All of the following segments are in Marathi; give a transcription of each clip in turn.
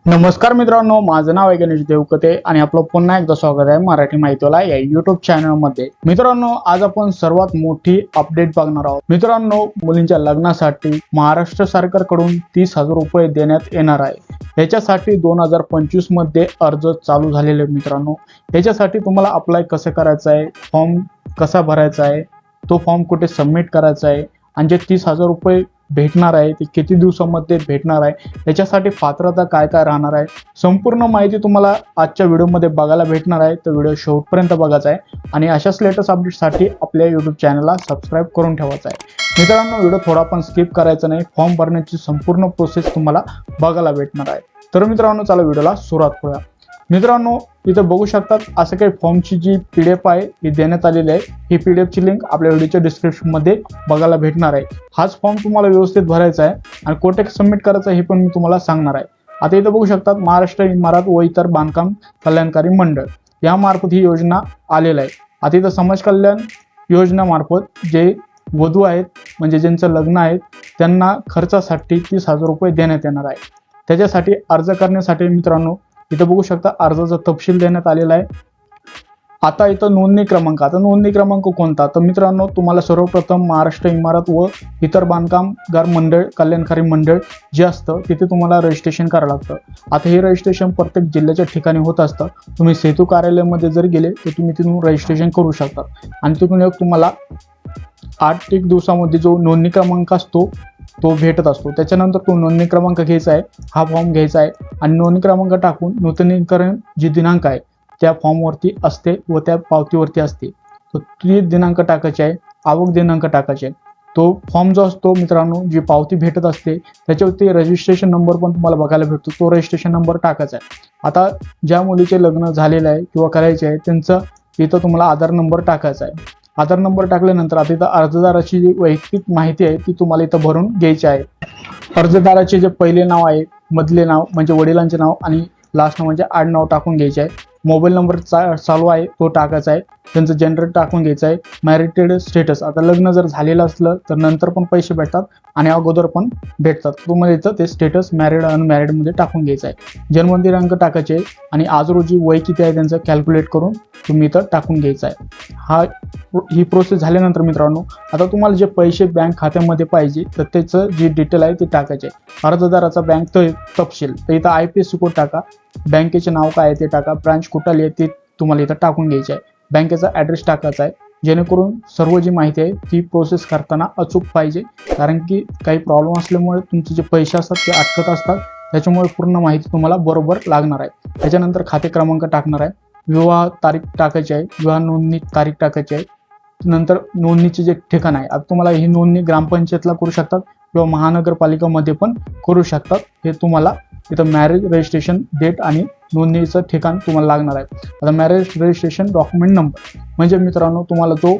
नमस्कार मित्रांनो, माझं नाव आहे गणेश देवकते आणि आपलं पुन्हा एकदा स्वागत आहे मराठी माहितीवाला या युट्यूब चॅनल मध्ये। मित्रांनो, आज आपण सर्वात मोठी अपडेट बघणार आहोत। मित्रांनो, मुलींच्या लग्नासाठी महाराष्ट्र सरकारकडून 30,000 रुपये देण्यात येणार आहे। याच्यासाठी 2025 मध्ये अर्ज चालू झालेले मित्रांनो। याच्यासाठी तुम्हाला अप्लाय कसं करायचं आहे, फॉर्म कसा भरायचा आहे, तो फॉर्म कुठे सबमिट करायचा आहे आणि जे 30,000 रुपये भेटणार आहे ते किती दिवसांमध्ये भेटणार आहे, याच्यासाठी पात्रता काय काय राहणार आहे, संपूर्ण माहिती तुम्हाला आजच्या व्हिडिओमध्ये बघायला भेटणार आहे। तर व्हिडिओ शेवटपर्यंत बघायचा आहे आणि अशाच लेटेस्ट अपडेटसाठी आपल्या यूट्यूब चॅनलला सबस्क्राईब करून ठेवायचा आहे। मित्रांनो, व्हिडिओ थोडा पण स्किप करायचा नाही, फॉर्म भरण्याची संपूर्ण प्रोसेस तुम्हाला बघायला भेटणार आहे। तर मित्रांनो, चला व्हिडिओला सुरुवात करूया। मित्रांनो, इथं बघू शकतात असं काही फॉर्मची जी PDF आहे ही देण्यात आलेली आहे। ही PDF ची लिंक आपल्या व्हिडिओच्या डिस्क्रिप्शन मध्ये बघायला भेटणार आहे। हाच फॉर्म तुम्हाला व्यवस्थित भरायचा आहे आणि कोठे सबमिट करायचा हे पण मी तुम्हाला सांगणार आहे। आता इथं बघू शकतात महाराष्ट्र इमारत व इतर बांधकाम कल्याणकारी मंडळ यामार्फत ही योजना आलेली आहे। आता इथं समाज कल्याण योजनेमार्फत जे वधू आहेत म्हणजे ज्यांचं लग्न आहे त्यांना खर्चासाठी 30,000 रुपये देण्यात येणार आहे। त्याच्यासाठी अर्ज करण्यासाठी मित्रांनो इथं बघू शकता अर्जाचा तपशील देण्यात आलेला आहे। आता इथं नोंदणी क्रमांक कोणता, तर मित्रांनो तुम्हाला सर्वप्रथम महाराष्ट्र इमारत व इतर बांधकामगार मंडळ कल्याणकारी मंडळ जे असतं तिथे तुम्हाला रजिस्ट्रेशन करावं लागतं। आता हे रजिस्ट्रेशन प्रत्येक जिल्ह्याच्या ठिकाणी होत असतं। तुम्ही सेतू कार्यालयामध्ये जर गेले तर तुम्ही तिथून रजिस्ट्रेशन करू शकता आणि तिथून तुम्हाला 8 दिवसामध्ये जो नोंदणी क्रमांक असतो तो भेटत असतो। त्याच्यानंतर तो नोंदणी क्रमांक घ्यायचा आहे, हा फॉर्म घ्यायचा आहे आणि नोंदणी क्रमांक टाकून नूतनीकरण जी दिनांक आहे त्या फॉर्मवरती असते व त्या पावतीवरती असते, तो ती दिनांक टाकायची आहे, आवक दिनांक टाकायचे आहे। तो फॉर्म जो असतो मित्रांनो, जी पावती भेटत असते त्याच्यावरती रजिस्ट्रेशन नंबर पण तुम्हाला बघायला भेटतो, तो रजिस्ट्रेशन नंबर टाकायचा आहे। आता ज्या मुलीचे लग्न झालेलं आहे किंवा करायचे आहे त्यांचं इथं तुम्हाला आधार नंबर टाकायचा आहे। आधार नंबर टाकल्यानंतर आता इथं अर्जदाराची जी वैयक्तिक माहिती आहे ती तुम्हाला इथं भरून घ्यायची आहे। अर्जदाराचे जे पहिले नाव आहे, मधले नाव म्हणजे वडिलांचे नाव आणि लास्ट नाव म्हणजे आडनाव टाकून घ्यायचे आहे। मोबाईल नंबर चालू आहे तो टाकायचा आहे, त्यांचं जेंडर टाकून घ्यायचं आहे। मॅरिटेड स्टेटस, आता लग्न जर झालेलं असलं तर नंतर पण पैसे भेटतात आणि अगोदर पण भेटतात, तुम्हाला इथं ते स्टेटस मॅरिड अनमॅरिड मध्ये टाकून घ्यायचं आहे। जन्म दिनांक टाकायचे आणि आज रोजी वय किती आहे त्यांचं कॅल्क्युलेट करून तुम्ही इथं टाकून घ्यायचं आहे। ही प्रोसेस झाल्यानंतर मित्रांनो आता तुम्हाला जे पैसे बँक खात्यामध्ये पाहिजे तर त्याचं जी डिटेल आहे ते टाकायचे आहे। अर्जदाराचा बँक तपशील, तर इथं IFSC कोड टाका, बँकेचे नाव काय आहे ते टाका, ब्रांच कुठली आहे ते तुम्हाला इथं टाकून घ्यायचे आहे, बँकेचा ॲड्रेस टाकायचा आहे, जेणेकरून सर्व जी माहिती आहे ती प्रोसेस करताना अचूक पाहिजे। कारण की काही प्रॉब्लेम असल्यामुळे तुमचे जे पैसे असतात ते अटकत असतात, त्याच्यामुळे पूर्ण माहिती तुम्हाला बरोबर लागणार आहे। त्याच्यानंतर खाते क्रमांक टाकणार आहे, विवाह तारीख टाकायची आहे, विवाह नोंदणी तारीख टाकायची आहे। नंतर नोंदणीचे जे ठिकाण आहे, आता तुम्हाला ही नोंदणी ग्रामपंचायतला करू शकतात किंवा महानगरपालिकामध्ये पण करू शकतात। हे तुम्हाला इथं मॅरेज रजिस्ट्रेशन डेट आणि नोंदणीचं ठिकाण तुम्हाला लागणार आहे। आता मॅरेज रजिस्ट्रेशन डॉक्युमेंट नंबर म्हणजे मित्रांनो तुम्हाला जो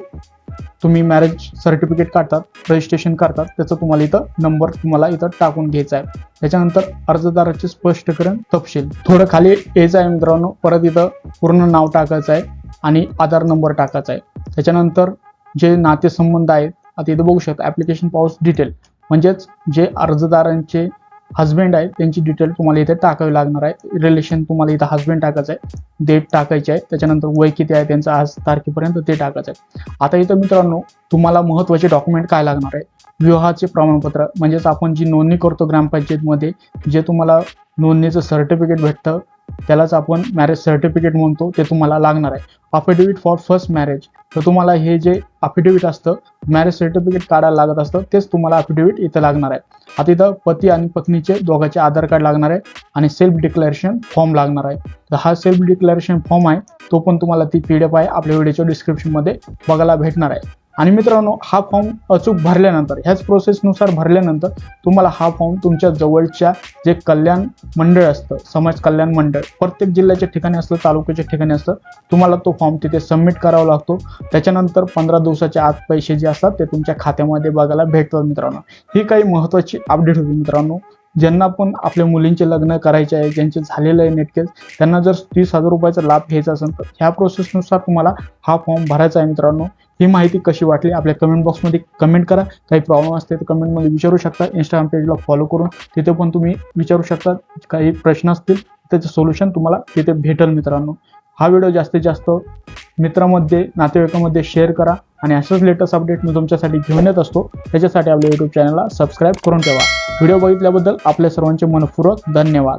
तुम्ही मॅरेज सर्टिफिकेट काढतात, रजिस्ट्रेशन करतात त्याचा तुम्हाला इथं नंबर तुम्हाला इथं टाकून घ्यायचा आहे। त्याच्यानंतर अर्जदाराचे स्पष्टीकरण तपशील थोडं खाली यायचं आहे मित्रांनो, परत इथं पूर्ण नाव टाकायचं आहे आणि आधार नंबर टाकायचा आहे। त्याच्यानंतर जे नातेसंबंध आहेत, आता इथं बघू शकता ॲप्लिकेशन पाऊस डिटेल म्हणजेच जे अर्जदारांचे हस्बंड आहेत त्यांची डिटेल तुम्हाला इथे टाकावी लागणार आहे। रिलेशन तुम्हाला इथं हस्बंड टाकायचं आहे, डेट टाकायची आहे, त्याच्यानंतर वय किती आहे त्यांचं आज तारखेपर्यंत ते टाकायचं आहे। आता इथं मित्रांनो तुम्हाला महत्त्वाचे डॉक्युमेंट काय लागणार आहे, विवाहाचे प्रमाणपत्र म्हणजेच आपण जी नोंदणी करतो ग्रामपंचायतमध्ये जे तुम्हाला नोंदणीचं सर्टिफिकेट भेटतं त्यालाच आपण मॅरेज सर्टिफिकेट म्हणतो, ते तुम्हाला लागणार आहे। अफिडेविट फॉर फर्स्ट मॅरेज, तर तुम्हाला हे जे अफिडेविट असतं मॅरेज सर्टिफिकेट काढायला लागत असतं तेच तुम्हाला अफिडेविट इथं लागणार आहे। आता इथं पती आणि पत्नीचे दोघांचे आधार कार्ड लागणार आहे आणि सेल्फ डिक्लेरेशन फॉर्म लागणार आहे। तर हा सेल्फ डिक्लेरेशन फॉर्म आहे तो पण तुम्हाला ती PDF आहे आपल्या व्हिडिओच्या डिस्क्रिप्शनमध्ये बघायला भेटणार आहे। आणि मित्रांनो हा फॉर्म अचूक भरल्यानंतर ह्याच प्रोसेसनुसार भरल्यानंतर तुम्हाला हा फॉर्म तुमच्या जवळच्या जे कल्याण मंडळ असतं, समाज कल्याण मंडळ प्रत्येक जिल्ह्याच्या ठिकाणी असतं, तालुक्याच्या ठिकाणी असतं, तुम्हाला तो फॉर्म तिथे सबमिट करावा लागतो। त्याच्यानंतर 15 दिवसाच्या आत पैसे जे असतात ते तुमच्या खात्यामध्ये बघायला भेटतात। मित्रांनो ही काही महत्त्वाची अपडेट होती मित्रांनो, ज्यांना पण आपल्या मुलींचे लग्न करायचे आहे, ज्यांचे झालेलं आहे नेटकेस, त्यांना जर 30,000 रुपयाचा लाभ घ्यायचा असेल तर ह्या प्रोसेसनुसार तुम्हाला हा फॉर्म भरायचा आहे मित्रांनो. ही माहिती कशी वाटली आपल्या कमेंट बॉक्समध्ये कमेंट करा. काही प्रॉब्लेम असते तर कमेंटमध्ये विचारू शकता. इंस्टाग्राम पेजला फॉलो करून तिथे पण तुम्ही विचारू शकता. काही प्रश्न असतील त्याचं सोल्युशन तुम्हाला तिथे भेटेल मित्रांनो. हा व्हिडिओ जास्तीत जास्त मित्रांमध्ये, नातेवाईकांमध्ये शेअर करा आणि असंच लेटेस्ट अपडेट मी तुमच्यासाठी घेऊन येत असतो. त्याच्यासाठी आपल्या यूट्यूब चॅनलला सबस्क्राईब करून ठेवा. व्हिडिओ बघितल्याबद्दल आपल्या सर्वांचे मनपूर्वक धन्यवाद.